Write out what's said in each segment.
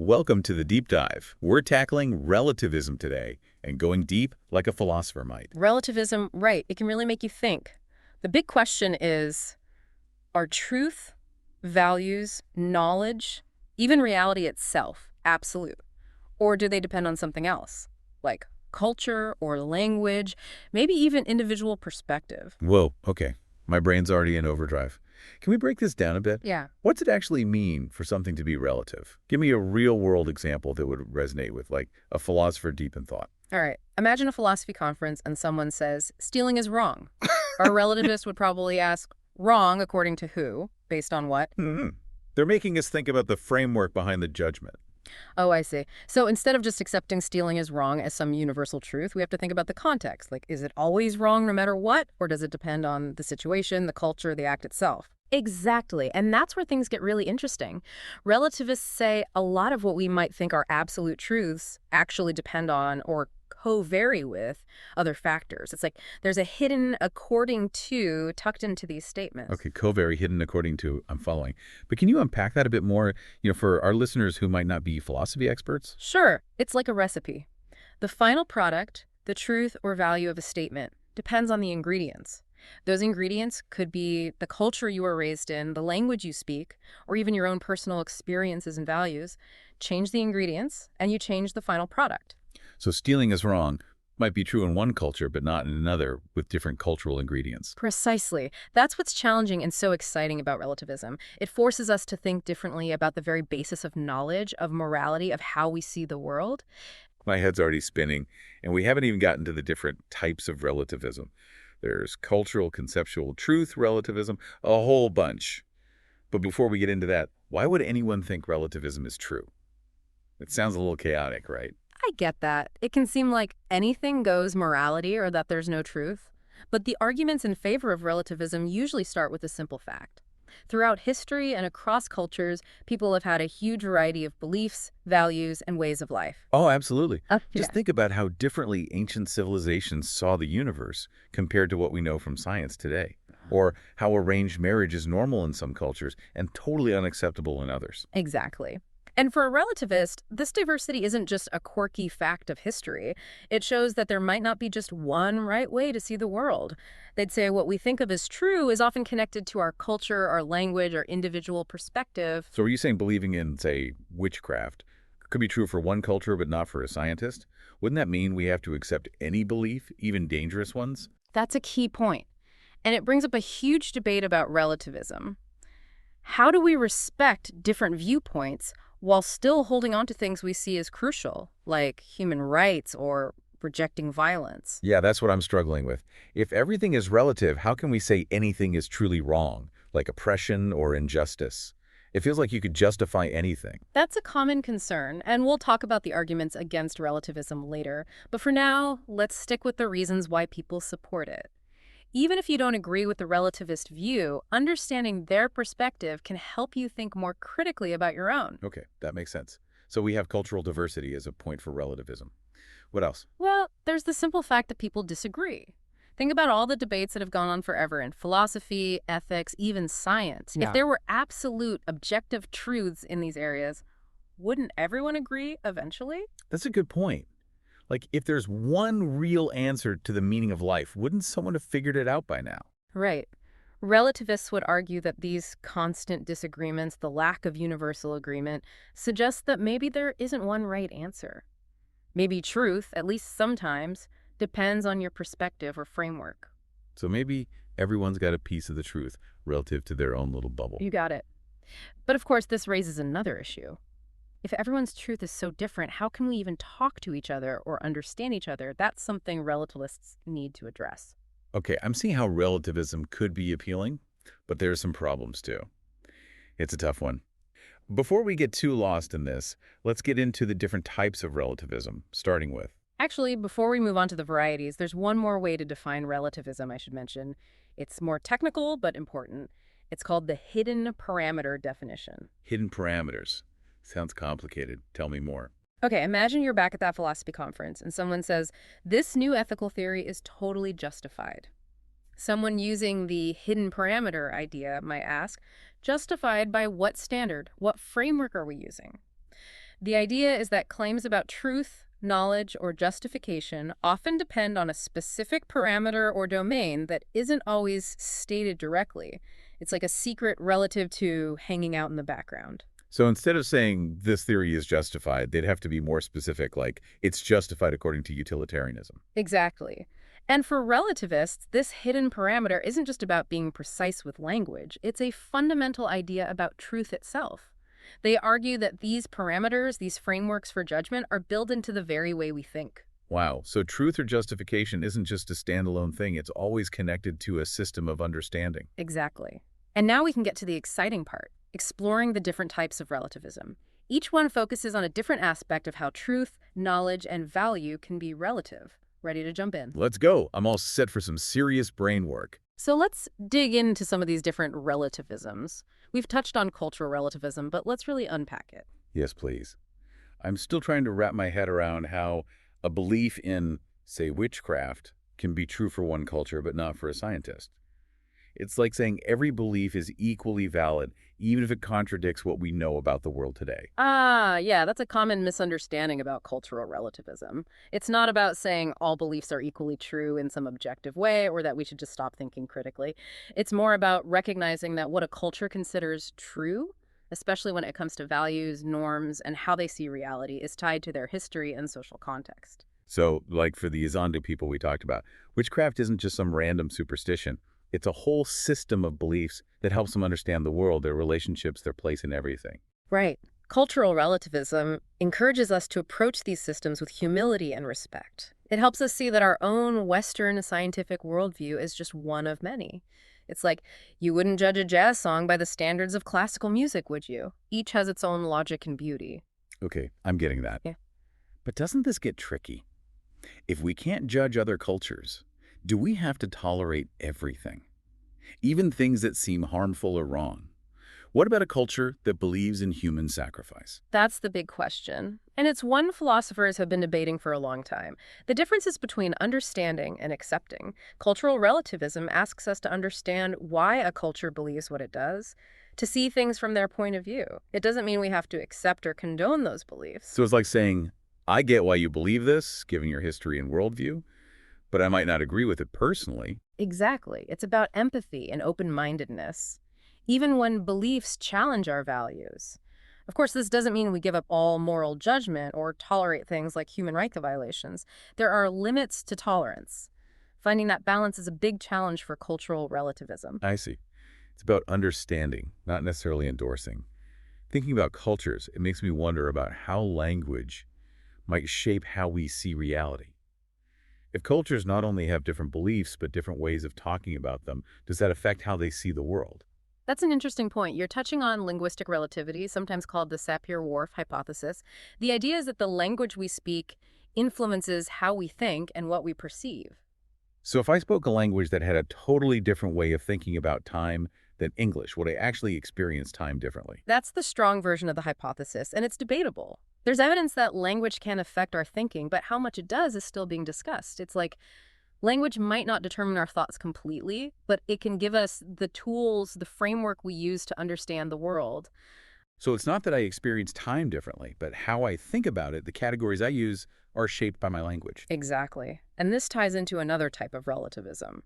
Welcome to the Deep Dive. We're tackling relativism today and going deep like a philosopher might. Relativism, right, it can really make you think. The big question is, are truth, values, knowledge, even reality itself absolute? Or do they depend on something else, like culture or language, maybe even individual perspective? Whoa, okay. My brain's already in overdrive. Can we break this down a bit? Yeah. What's it actually mean for something to be relative? Give me a real-world example that would resonate with, like, a philosopher deep in thought. All right. Imagine a philosophy conference and someone says, stealing is wrong. Our relativist would probably ask, wrong according to who, based on what? Hmm. They're making us think about the framework behind the judgment. Oh, I see. So instead of just accepting stealing is wrong as some universal truth, we have to think about the context. Like, is it always wrong no matter what? Or does it depend on the situation, the culture, the act itself? Exactly. And that's where things get really interesting. Relativists say a lot of what we might think are absolute truths actually depend on or co-vary with other factors. It's like there's a hidden according to tucked into these statements. Okay, covary hidden according to I'm following. But can you unpack that a bit more, for our listeners who might not be philosophy experts? Sure, it's like a recipe. The final product, the truth or value of a statement, depends on the ingredients. Those ingredients could be the culture you were raised in, the language you speak, or even your own personal experiences and values. Change the ingredients, and you change the final product. So stealing is wrong might be true in one culture, but not in another with different cultural ingredients. Precisely. That's what's challenging and so exciting about relativism. It forces us to think differently about the very basis of knowledge, of morality, of how we see the world. My head's already spinning, and we haven't even gotten to the different types of relativism. There's cultural conceptual truth relativism, a whole bunch. But before we get into that, why would anyone think relativism is true? It sounds a little chaotic, right? I get that. It can seem like anything goes morality or that there's no truth. But the arguments in favor of relativism usually start with a simple fact. Throughout history and across cultures, people have had a huge variety of beliefs, values, and ways of life. Oh, absolutely. Just Yeah. think about how differently ancient civilizations saw the universe compared to what we know from science today. Or how arranged marriage is normal in some cultures and totally unacceptable in others. Exactly. And for a relativist, this diversity isn't just a quirky fact of history. It shows that there might not be just one right way to see the world. They'd say what we think of as true is often connected to our culture, our language, our individual perspective. So are you saying believing in, say, witchcraft could be true for one culture but not for a scientist? Wouldn't that mean we have to accept any belief, even dangerous ones? That's a key point. And it brings up a huge debate about relativism. How do we respect different viewpoints while still holding on to things we see as crucial, like human rights or rejecting violence? Yeah, that's what I'm struggling with. If everything is relative, how can we say anything is truly wrong, like oppression or injustice? It feels like you could justify anything. That's a common concern, and we'll talk about the arguments against relativism later. But for now, let's stick with the reasons why people support it. Even if you don't agree with the relativist view, understanding their perspective can help you think more critically about your own. Okay, that makes sense. So we have cultural diversity as a point for relativism. What else? Well, there's the simple fact that people disagree. Think about all the debates that have gone on forever in philosophy, ethics, even science. If Yeah. there were absolute, objective truths in these areas, wouldn't everyone agree eventually? That's a good point. Like, if there's one real answer to the meaning of life, wouldn't someone have figured it out by now? Right. Relativists would argue that these constant disagreements, the lack of universal agreement, suggests that maybe there isn't one right answer. Maybe truth, at least sometimes, depends on your perspective or framework. So maybe everyone's got a piece of the truth relative to their own little bubble. You got it. But of course, this raises another issue. If everyone's truth is so different, how can we even talk to each other or understand each other? That's something relativists need to address. Okay, I'm seeing how relativism could be appealing, but there are some problems too. It's a tough one. Before we get too lost in this, let's get into the different types of relativism, starting with. Actually, before we move on to the varieties, there's one more way to define relativism I should mention. It's more technical, but important. It's called the hidden parameter definition. Hidden parameters. Sounds complicated. Tell me more. Okay, imagine you're back at that philosophy conference and someone says, this new ethical theory is totally justified. Someone using the hidden parameter idea might ask, justified by what standard? What framework are we using? The idea is that claims about truth, knowledge, or justification often depend on a specific parameter or domain that isn't always stated directly. It's like a secret relative to hanging out in the background. So instead of saying this theory is justified, they'd have to be more specific, like it's justified according to utilitarianism. Exactly. And for relativists, this hidden parameter isn't just about being precise with language, it's a fundamental idea about truth itself. They argue that these parameters, these frameworks for judgment, are built into the very way we think. Wow. So truth or justification isn't just a standalone thing. It's always connected to a system of understanding. Exactly. And now we can get to the exciting part, exploring the different types of relativism. Each one focuses on a different aspect of how truth, knowledge, and value can be relative. Ready to jump in? Let's go. I'm all set for some serious brain work. So let's dig into some of these different relativisms. We've touched on cultural relativism, but let's really unpack it. Yes, please. I'm still trying to wrap my head around how a belief in, say, witchcraft can be true for one culture but not for a scientist. It's like saying every belief is equally valid, even if it contradicts what we know about the world today. Yeah, that's a common misunderstanding about cultural relativism. It's not about saying all beliefs are equally true in some objective way or that we should just stop thinking critically. It's more about recognizing that what a culture considers true, especially when it comes to values, norms, and how they see reality, is tied to their history and social context. So, like for the Izandu people we talked about, witchcraft isn't just some random superstition. It's a whole system of beliefs that helps them understand the world, their relationships, their place in everything. Right. Cultural relativism encourages us to approach these systems with humility and respect. It helps us see that our own Western scientific worldview is just one of many. It's like, you wouldn't judge a jazz song by the standards of classical music, would you? Each has its own logic and beauty. Okay, I'm getting that. Yeah. But doesn't this get tricky? If we can't judge other cultures, do we have to tolerate everything? Even things that seem harmful or wrong? What about a culture that believes in human sacrifice? That's the big question. And it's one philosophers have been debating for a long time. The difference is between understanding and accepting. Cultural relativism asks us to understand why a culture believes what it does, to see things from their point of view. It doesn't mean we have to accept or condone those beliefs. So it's like saying, I get why you believe this, given your history and worldview, but I might not agree with it personally. Exactly. It's about empathy and open-mindedness, even when beliefs challenge our values. Of course, this doesn't mean we give up all moral judgment or tolerate things like human rights violations. There are limits to tolerance. Finding that balance is a big challenge for cultural relativism. I see. It's about understanding, not necessarily endorsing. Thinking about cultures, it makes me wonder about how language might shape how we see reality. If cultures not only have different beliefs but different ways of talking about them, does that affect how they see the world? That's an interesting point. You're touching on linguistic relativity, sometimes called the Sapir-Whorf hypothesis. The idea is that the language we speak influences how we think and what we perceive. So if I spoke a language that had a totally different way of thinking about time than English, would I actually experience time differently? That's the strong version of the hypothesis, and it's debatable. There's evidence that language can affect our thinking, but how much it does is still being discussed. It's like language might not determine our thoughts completely, but it can give us the tools, the framework we use to understand the world. So it's not that I experience time differently, but how I think about it, the categories I use are shaped by my language. Exactly. And this ties into another type of relativism,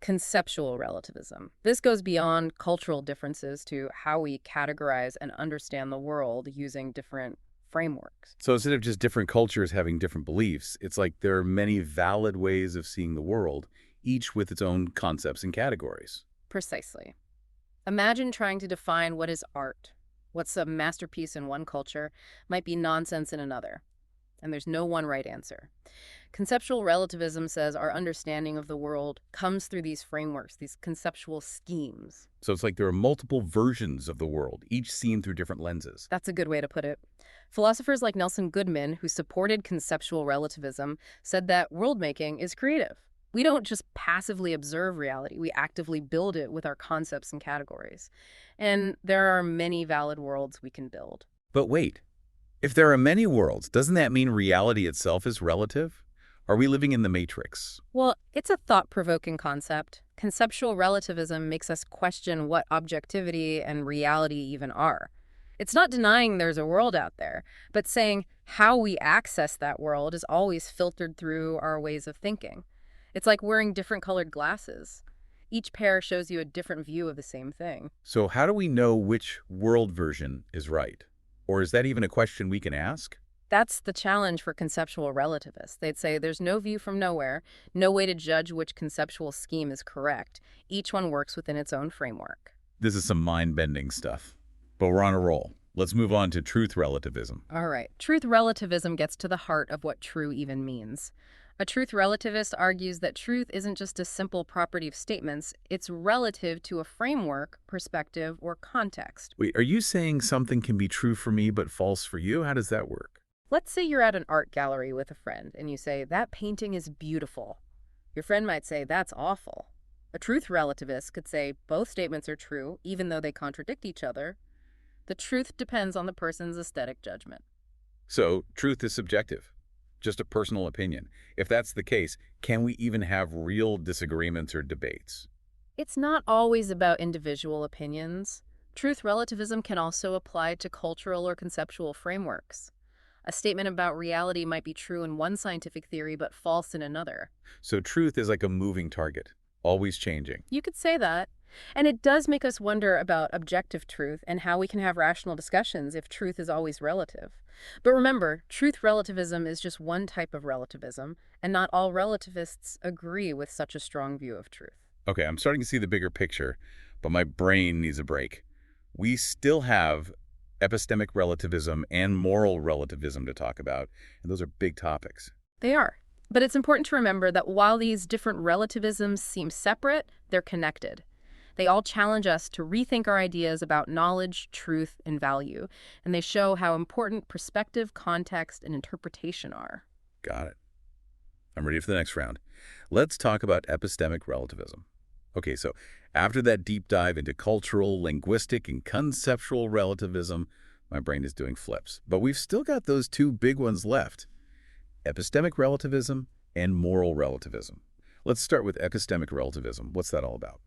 conceptual relativism. This goes beyond cultural differences to how we categorize and understand the world using different frameworks. So instead of just different cultures having different beliefs, it's like there are many valid ways of seeing the world, each with its own concepts and categories. Precisely. Imagine trying to define what is art. What's a masterpiece in one culture might be nonsense in another, and there's no one right answer. Conceptual relativism says our understanding of the world comes through these frameworks, these conceptual schemes. So it's like there are multiple versions of the world, each seen through different lenses. That's a good way to put it. Philosophers like Nelson Goodman, who supported conceptual relativism, said that world-making is creative. We don't just passively observe reality, we actively build it with our concepts and categories. And there are many valid worlds we can build. But wait, if there are many worlds, doesn't that mean reality itself is relative? Are we living in the Matrix? Well, it's a thought-provoking concept. Conceptual relativism makes us question what objectivity and reality even are. It's not denying there's a world out there, but saying how we access that world is always filtered through our ways of thinking. It's like wearing different colored glasses. Each pair shows you a different view of the same thing. So how do we know which world version is right? Or is that even a question we can ask? That's the challenge for conceptual relativists. They'd say there's no view from nowhere, no way to judge which conceptual scheme is correct. Each one works within its own framework. This is some mind-bending stuff. But we're on a roll. Let's move on to truth relativism. All right. Truth relativism gets to the heart of what true even means. A truth relativist argues that truth isn't just a simple property of statements, it's relative to a framework, perspective, or context. Wait, are you saying something can be true for me but false for you? How does that work? Let's say you're at an art gallery with a friend and you say, "That painting is beautiful." Your friend might say, "That's awful." A truth relativist could say both statements are true, even though they contradict each other. The truth depends on the person's aesthetic judgment. So, truth is subjective, just a personal opinion. If that's the case, can we even have real disagreements or debates? It's not always about individual opinions. Truth relativism can also apply to cultural or conceptual frameworks. A statement about reality might be true in one scientific theory but false in another. So truth is like a moving target, always changing. You could say that. And it does make us wonder about objective truth and how we can have rational discussions if truth is always relative. But remember, truth relativism is just one type of relativism, and not all relativists agree with such a strong view of truth. Okay, I'm starting to see the bigger picture, but my brain needs a break. We still have epistemic relativism and moral relativism to talk about, and those are big topics. They are. But it's important to remember that while these different relativisms seem separate, they're connected. They all challenge us to rethink our ideas about knowledge, truth, and value, and they show how important perspective, context, and interpretation are. Got it. I'm ready for the next round. Let's talk about epistemic relativism. Okay, so after that deep dive into cultural, linguistic, and conceptual relativism, my brain is doing flips. But we've still got those two big ones left: epistemic relativism and moral relativism. Let's start with epistemic relativism. What's that all about?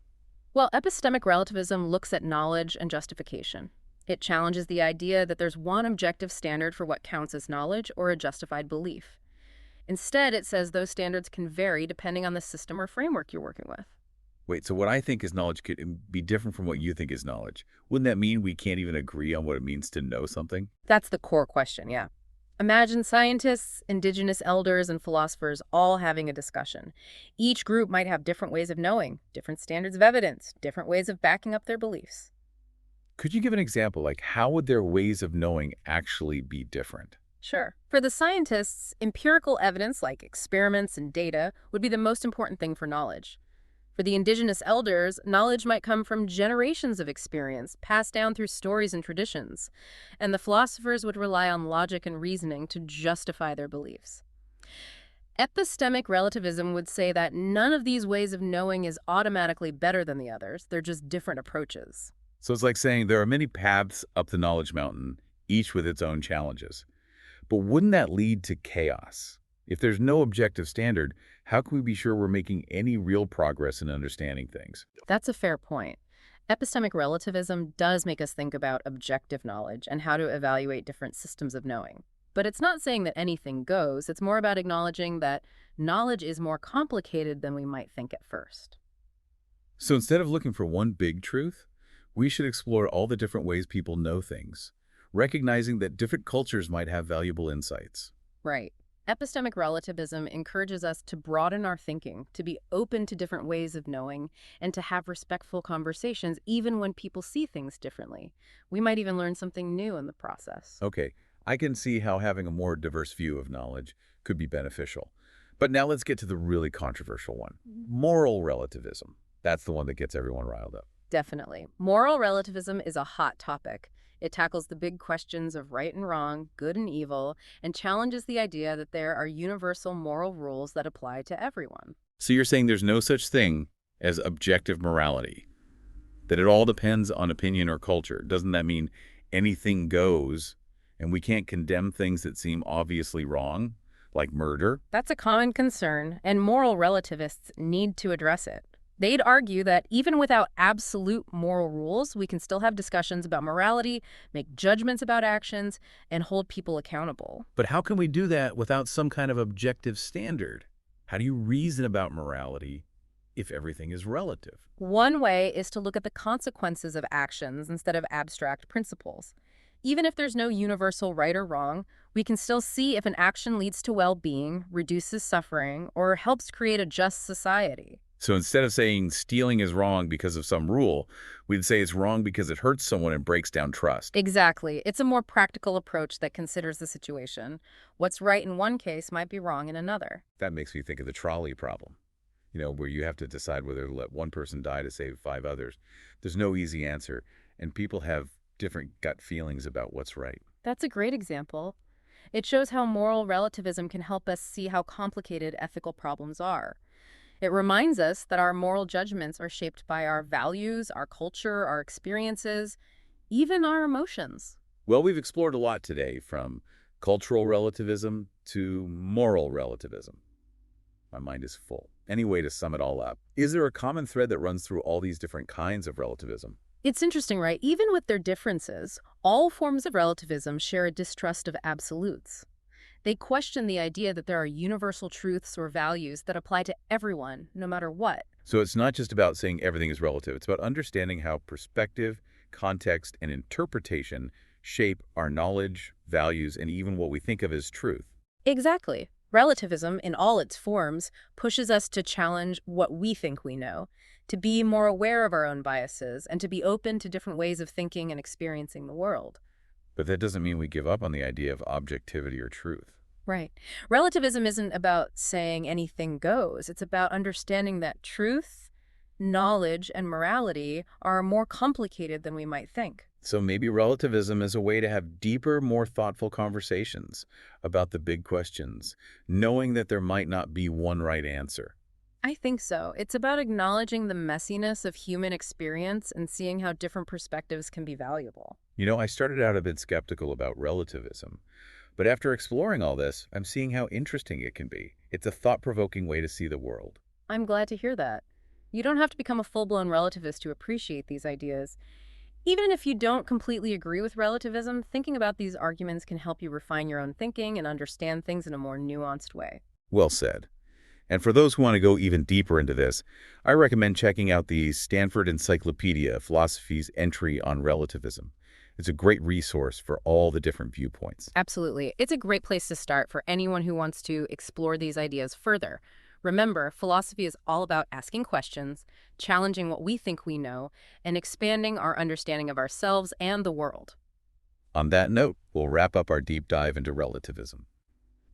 Well, epistemic relativism looks at knowledge and justification. It challenges the idea that there's one objective standard for what counts as knowledge or a justified belief. Instead, it says those standards can vary depending on the system or framework you're working with. Wait, so what I think is knowledge could be different from what you think is knowledge. Wouldn't that mean we can't even agree on what it means to know something? That's the core question, yeah. Imagine scientists, indigenous elders, and philosophers all having a discussion. Each group might have different ways of knowing, different standards of evidence, different ways of backing up their beliefs. Could you give an example? Like, how would their ways of knowing actually be different? Sure. For the scientists, empirical evidence like experiments and data would be the most important thing for knowledge. For the indigenous elders, knowledge might come from generations of experience passed down through stories and traditions, and the philosophers would rely on logic and reasoning to justify their beliefs. Epistemic relativism would say that none of these ways of knowing is automatically better than the others, they're just different approaches. So it's like saying there are many paths up the knowledge mountain, each with its own challenges. But wouldn't that lead to chaos? If there's no objective standard, how can we be sure we're making any real progress in understanding things? That's a fair point. Epistemic relativism does make us think about objective knowledge and how to evaluate different systems of knowing. But it's not saying that anything goes, it's more about acknowledging that knowledge is more complicated than we might think at first. So instead of looking for one big truth, we should explore all the different ways people know things, recognizing that different cultures might have valuable insights. Right. Epistemic relativism encourages us to broaden our thinking, to be open to different ways of knowing, and to have respectful conversations even when people see things differently. We might even learn something new in the process. Okay, I can see how having a more diverse view of knowledge could be beneficial. But now let's get to the really controversial one: moral relativism. That's the one that gets everyone riled up. Definitely. Moral relativism is a hot topic. It tackles the big questions of right and wrong, good and evil, and challenges the idea that there are universal moral rules that apply to everyone. So you're saying there's no such thing as objective morality, that it all depends on opinion or culture. Doesn't that mean anything goes and we can't condemn things that seem obviously wrong, like murder? That's a common concern, and moral relativists need to address it. They'd argue that even without absolute moral rules, we can still have discussions about morality, make judgments about actions, and hold people accountable. But how can we do that without some kind of objective standard? How do you reason about morality if everything is relative? One way is to look at the consequences of actions instead of abstract principles. Even if there's no universal right or wrong, we can still see if an action leads to well-being, reduces suffering, or helps create a just society. So instead of saying stealing is wrong because of some rule, we'd say it's wrong because it hurts someone and breaks down trust. Exactly. It's a more practical approach that considers the situation. What's right in one case might be wrong in another. That makes me think of the trolley problem, where you have to decide whether to let one person die to save five others. There's no easy answer, and people have different gut feelings about what's right. That's a great example. It shows how moral relativism can help us see how complicated ethical problems are. It reminds us that our moral judgments are shaped by our values, our culture, our experiences, even our emotions. Well, we've explored a lot today, from cultural relativism to moral relativism. My mind is full. Any way to sum it all up? Is there a common thread that runs through all these different kinds of relativism? It's interesting, right? Even with their differences, all forms of relativism share a distrust of absolutes. They question the idea that there are universal truths or values that apply to everyone, no matter what. So it's not just about saying everything is relative. It's about understanding how perspective, context, and interpretation shape our knowledge, values, and even what we think of as truth. Exactly. Relativism, in all its forms, pushes us to challenge what we think we know, to be more aware of our own biases, and to be open to different ways of thinking and experiencing the world. But that doesn't mean we give up on the idea of objectivity or truth. Right. Relativism isn't about saying anything goes. It's about understanding that truth, knowledge, and morality are more complicated than we might think. So maybe relativism is a way to have deeper, more thoughtful conversations about the big questions, knowing that there might not be one right answer. I think so. It's about acknowledging the messiness of human experience and seeing how different perspectives can be valuable. I started out a bit skeptical about relativism, but after exploring all this, I'm seeing how interesting it can be. It's a thought-provoking way to see the world. I'm glad to hear that. You don't have to become a full-blown relativist to appreciate these ideas. Even if you don't completely agree with relativism, thinking about these arguments can help you refine your own thinking and understand things in a more nuanced way. Well said. And for those who want to go even deeper into this, I recommend checking out the Stanford Encyclopedia Philosophy's entry on relativism. It's a great resource for all the different viewpoints. Absolutely. It's a great place to start for anyone who wants to explore these ideas further. Remember, philosophy is all about asking questions, challenging what we think we know, and expanding our understanding of ourselves and the world. On that note, we'll wrap up our deep dive into relativism.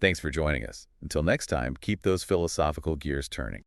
Thanks for joining us. Until next time, keep those philosophical gears turning.